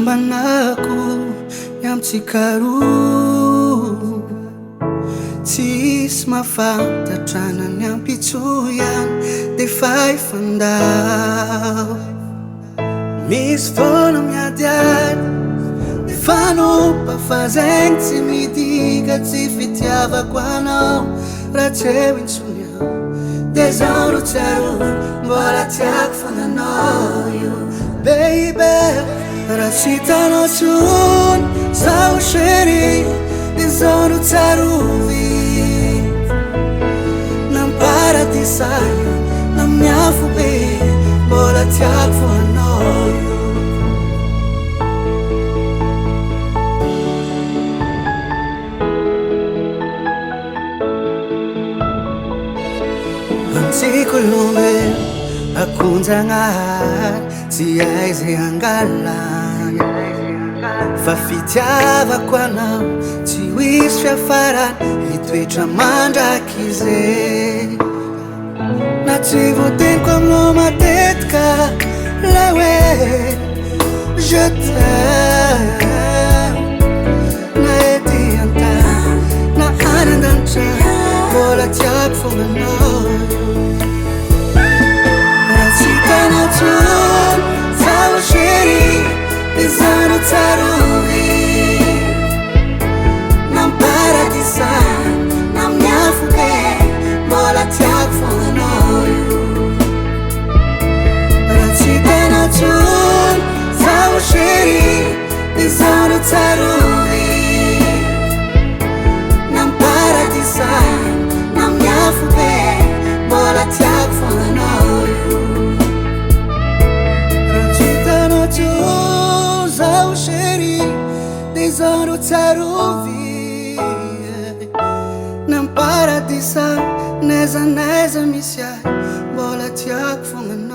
Manako yam tsikaru Tsisy mahafantatra ny ampitsoyan Defa ifandao Misy foana miadiady Defa nompafazaigny tsy midika Tsy fitiavako anao Raha tsy eo intsony aho De zaho no tsiaro Mbola tiako fananao io Baby Raha tsy hitanao tsony Zaho chéri De zaho no tsarovy Namparadisay Namin'ny afo be Mbola tiako fananao io Antsiko lombe Akonjagnahary Tsy hay zay angalana Fa fitiavako anao Tsy hoisy fiafarany Hitoetra mandraky izy Na tsy voateniko aminao matetika La hoe Je t'aime Na ety an-tany Na any an-danitra Mbola tiako fognanao Raha tsy hitanao tsony Zaho chéri De zaho no tsarovy Namparadisay Namin'ny afo be Mbola tiako fognanao io Raha tsy hitanao tsony Zaho chéri De zaho no tsarovy Namparadisay Namin'ny afo be Mbola tiako fognanao io Raha tsy hitanao tsony Zaho chéri De zaho no tsarovy Namparadisay Neza neza misy ahy Mbola tiako fognanao